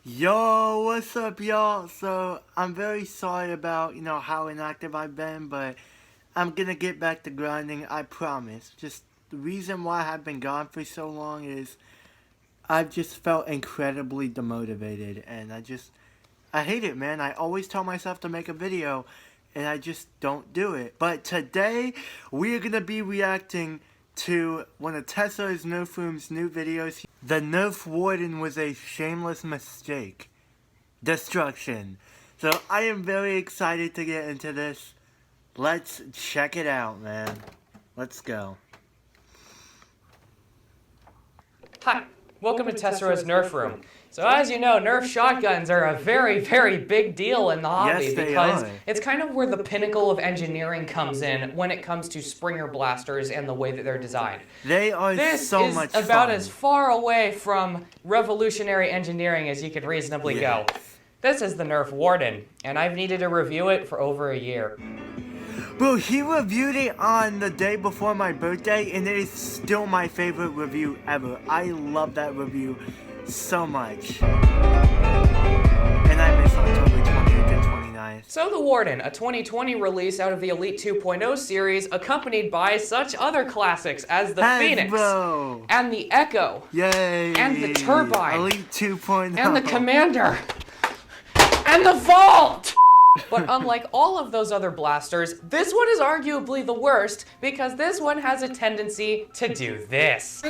Yo, what's up, y'all? So, I'm very sorry about, how inactive I've been, but I'm gonna get back to grinding, I promise. Just the reason why I've been gone for so long is I've just felt incredibly demotivated, and I hate it, man. I always tell myself to make a video, and I just don't do it. But today, we're gonna be reacting to one of Tessera's Nerf Room's new videos. The Nerf Warden was a shameless mistake. Destruction. So I am very excited to get into this. Let's check it out, man. Let's go. Hi, welcome to Tessera's Nerf Room. So as you know, Nerf shotguns are a very, very big deal in the hobby because it's kind of where the pinnacle of engineering comes in when it comes to Springer blasters and the way that they're designed. They are so much fun. This is about as far away from revolutionary engineering as you could reasonably go. This is the Nerf Warden, and I've needed to review it for over a year. Bro, he reviewed it on the day before my birthday, and it is still my favorite review ever. I love that review so much. And I miss October 28th and 29th. So the Warden, a 2020 release out of the Elite 2.0 series, accompanied by such other classics as the Phoenix, and the Echo, yay, and the Turbine, Elite 2.0, and the Commander, and the Vault! But unlike all of those other blasters, this one is arguably the worst because this one has a tendency to do this.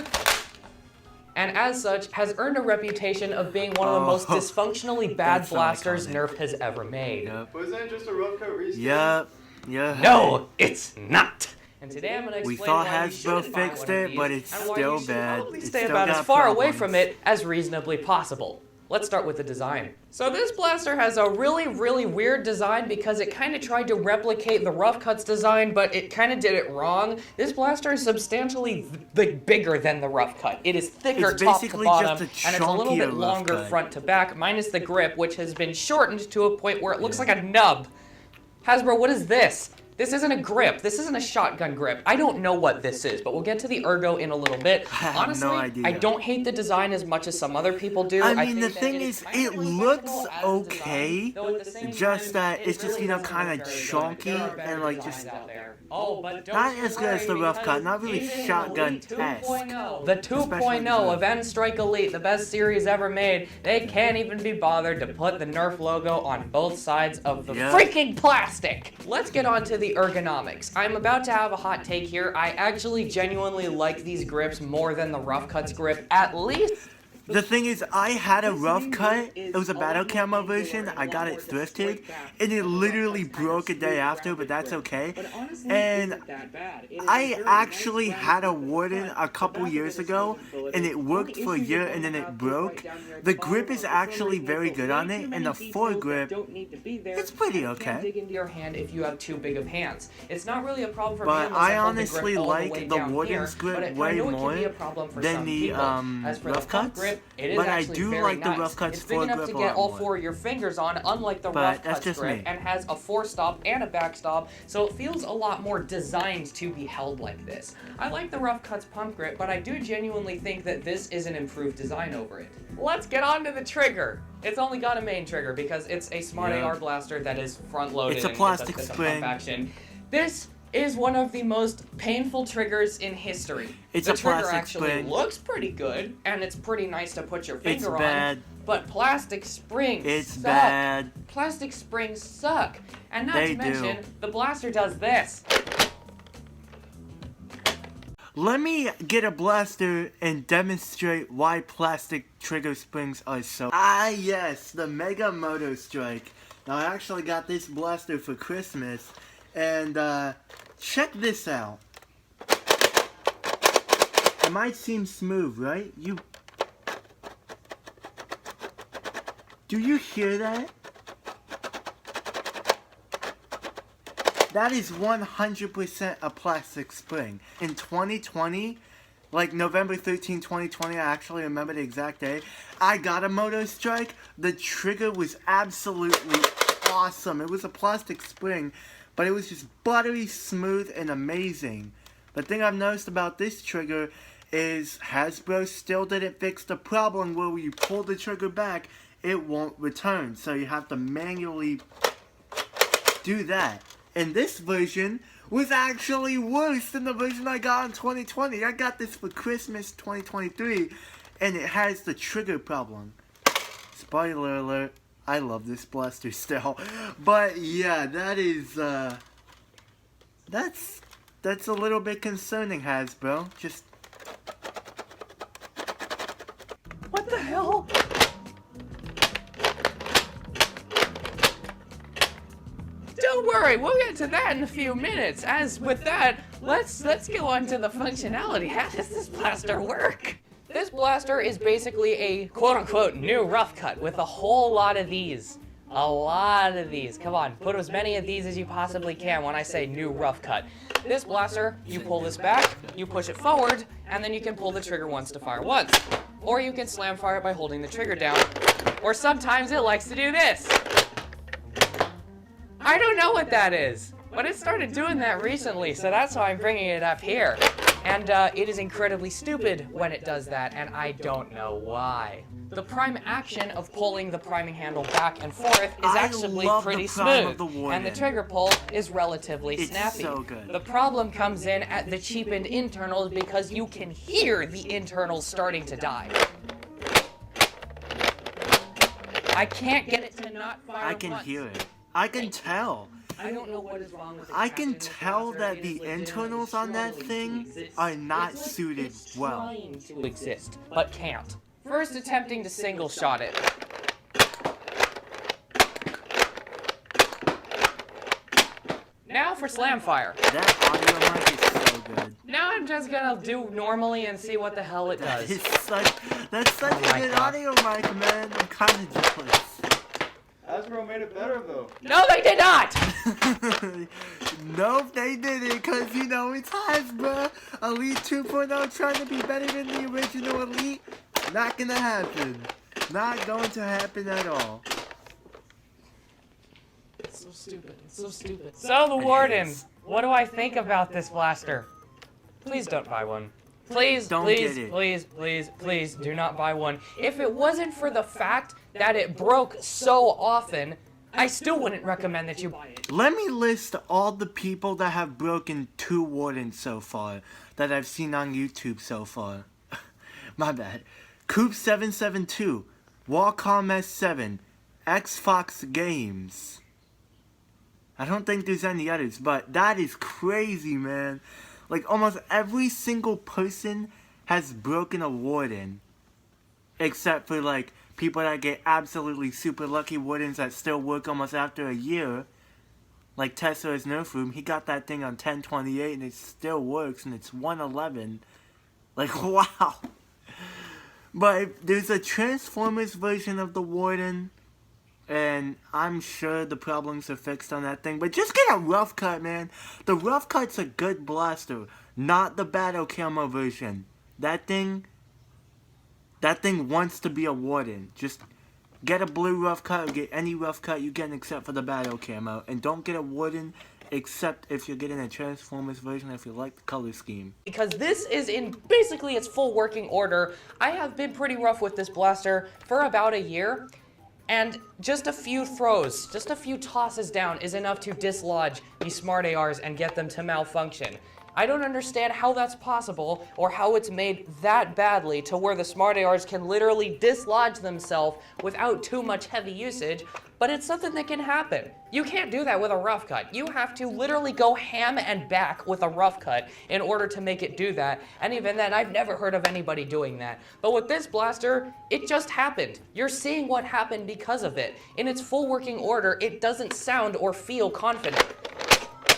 And as such, has earned a reputation of being one of the most dysfunctionally bad blasters Nerf has ever made. Yep. Wasn't that just a rough cut reskin? Yep. Yeah. No, it's not. And today I'm going to explain we thought why Hasbro fixed it, but it's still bad. It's stay about as far away from it as reasonably possible. Let's start with the design. So this blaster has a really, really weird design because it kind of tried to replicate the Rough Cuts design, but it kind of did it wrong. This blaster is substantially bigger than the Rough Cut. It is thicker top to bottom, and it's a little bit longer front to back, minus the grip, which has been shortened to a point where it looks like a nub. Hasbro, what is this? This isn't a grip. This isn't a shotgun grip. I don't know what this is, but we'll get to the ergo in a little bit. Honestly, no idea. I don't hate the design as much as some other people do. I mean, the thing is, it looks okay, just that it's just, kind of chunky and like just not as good as the Rough Cut, not really shotgun-esque. The 2.0 of N-Strike Elite, the best series ever made, they can't even be bothered to put the Nerf logo on both sides of the freaking plastic. Let's get on to the ergonomics. I'm about to have a hot take here. I actually genuinely like these grips more than the Rough Cuts grip, at least. The thing is, I had a Rough Cut. It was a battle camo version. I got it thrifted, and it literally broke a day after, but that's okay. And I actually had a Warden a couple years ago, and it worked for a year, and then it broke. The grip is actually very good on it, and the foregrip, it's pretty okay. Dig into your hand if you have too big of hands. It's not really a problem for me. But I honestly like the Warden's grip way more than the Rough Cuts. But I do like the Rough Cuts foregrip a lot more. It's big enough to get all four of your fingers on, unlike the Rough Cuts grip, and has a forestop and a backstop, so it feels a lot more designed to be held like this. I like the Rough Cuts pump grip, but I do genuinely think that this is an improved design over it. Let's get on to the trigger. It's only got a main trigger because it's a Smart AR blaster that is front-loaded. It's a plastic spring. This is one of the most painful triggers in history. It's the a trigger plastic actually spring. Looks pretty good, and it's pretty nice to put your finger it's bad. on. But plastic springs suck. Bad. Plastic springs suck. And not They to mention, do. the blaster does this. Let me get a blaster and demonstrate why plastic trigger springs are so... Ah yes, the Mega Moto Strike. Now I actually got this blaster for Christmas, and check this out. It might seem smooth, right? Do you hear that? That is 100% a plastic spring. In 2020, like November 13, 2020, I actually remember the exact day, I got a Moto Strike. The trigger was absolutely awesome. It was a plastic spring, but it was just buttery smooth and amazing. The thing I've noticed about this trigger is Hasbro still didn't fix the problem where you pull the trigger back, it won't return. So you have to manually do that. And this version was actually worse than the version I got in 2020. I got this for Christmas 2023, and it has the trigger problem. Spoiler alert, I love this blaster still. But yeah, that is, that's a little bit concerning, Hasbro. Just... What the hell? Don't worry, we'll get to that in a few minutes. As with that, let's go on to the functionality. How does this blaster work? This blaster is basically a quote-unquote new rough cut with a whole lot of these. A lot of these. Come on, put as many of these as you possibly can when I say new rough cut. This blaster, you pull this back, you push it forward, and then you can pull the trigger once to fire once. Or you can slam fire it by holding the trigger down. Or sometimes it likes to do this. I don't know what that is, but it started doing that recently, so that's why I'm bringing it up here. And it is incredibly stupid when it does that, and I don't know why. The prime action of pulling the priming handle back and forth is actually pretty smooth, and the trigger pull is relatively snappy. So good. The problem comes in at the cheapened internals because you can hear the internals starting to die. I can't get it to not fire I can once. hear it. I can tell. I don't know what is wrong with the I can caption. tell that the internals on that thing are not suited well. Trying to exist, but can't. First attempting to single shot it. Now for slam fire. That audio mic is so good. Now I'm just gonna do normally and see what the hell it does. That's such a my good God. audio mic, man. I'm kind of jealous. Hasbro made it better though. No, they did not! Nope, they didn't, because, you know, it's Hasbro. Elite 2.0 trying to be better than the original Elite. Not gonna happen. Not going to happen at all. It's so stupid. It's so stupid. So the Warden, what do I think about this blaster? Please don't buy one. Please, Don't please, get it. please, please, please do not buy one. If it wasn't for the fact that it broke so often, I still wouldn't recommend that you buy it. Let me list all the people that have broken 2 Wardens so far that I've seen on YouTube so far. My bad. Coop772, Wacom S7, Xfox Games. I don't think there's any others, but that is crazy, man. Like, almost every single person has broken a Warden. Except for, like, people that get absolutely super lucky Wardens that still work almost after a year. Like Tessera's Nerf room, he got that thing on 1028 and it still works and it's 111. Like, wow. But there's a Transformers version of the Warden, and I'm sure the problems are fixed on that thing. But just get a rough cut, man. The rough cut's a good blaster, not the battle camo version. That thing wants to be a Warden. Just get a blue rough cut or get any rough cut you get except for the battle camo. And don't get a Warden except if you're getting a Transformers version if you like the color scheme. Because this is in basically its full working order. I have been pretty rough with this blaster for about a year. And just a few throws, just a few tosses down is enough to dislodge the smart ARs and get them to malfunction. I don't understand how that's possible or how it's made that badly to where the smart ARs can literally dislodge themselves without too much heavy usage, but it's something that can happen. You can't do that with a rough cut. You have to literally go ham and back with a rough cut in order to make it do that, and even then, I've never heard of anybody doing that. But with this blaster, it just happened. You're seeing what happened because of it. In its full working order, it doesn't sound or feel confident.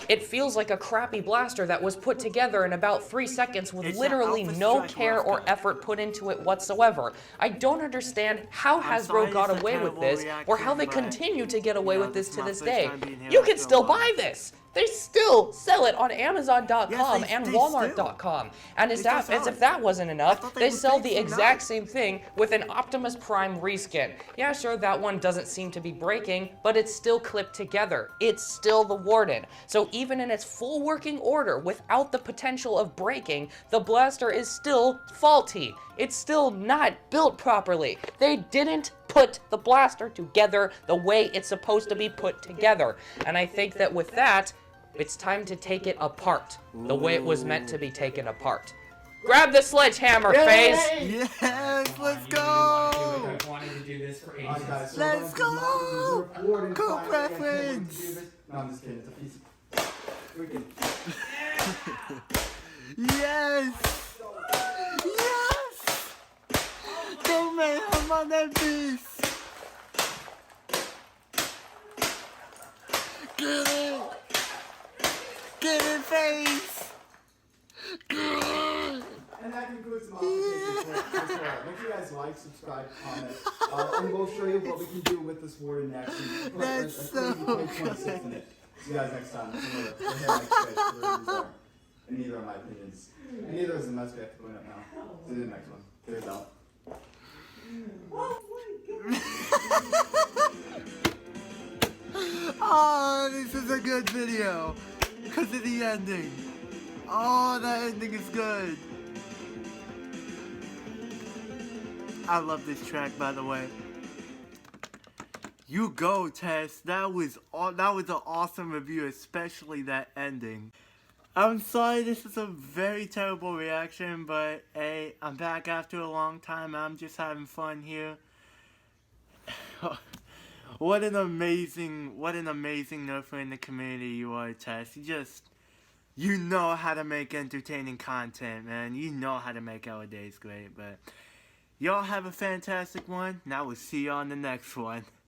It feels like a crappy blaster that was put together in about 3 seconds with It's literally an Alpha no Strike care rough or cut. effort put into it whatsoever. I don't understand how I'm sorry Hasbro got it's a away with terrible this, or how they reaction, but, continue to get away you know, with this this is to my this first day. time being here You can after a still while. buy this. They still sell it on Amazon.com Yes, and they Walmart.com. And as still sell if it. that wasn't enough, thought they they were sell the fixing exact that. same thing with an Optimus Prime reskin. Yeah, sure, that one doesn't seem to be breaking, but it's still clipped together. It's still the Warden. So even in its full working order, without the potential of breaking, the blaster is still faulty. It's still not built properly. They didn't put the blaster together the way it's supposed to be put together. And I think that with that, it's time to take it apart the way it was meant to be taken apart. Grab the sledgehammer, FaZe! Yes, let's go! I've wanted to do this for ages. Alright guys, so Let's go! Warden Cool fire. I can't wait to preference. do this. No, I'm just kidding. It's a piece of freaking. Yes! Yes! Go man, I'm on that beast! Get it! Get it, FaZe! Get it! And that concludes the modification for Tessera. Make sure you guys like, subscribe, comment. And we'll show you what we can do with this Warden next. That's so good. See you guys next time. Remember, the hair likes space, the reviews are. And neither are my opinions. And neither is the mess we have to clean up now. See you in the next one. Cheers out. Oh, this is a good video because of the ending. Oh, that ending is good. I love this track, by the way. You go, Tess. That was an awesome review, especially that ending. I'm sorry this is a very terrible reaction, but hey, I'm back after a long time. I'm just having fun here. What an amazing nerfer in the community you are, Tess. You know how to make entertaining content, man. You know how to make our days great, but y'all have a fantastic one, and I will see you on the next one.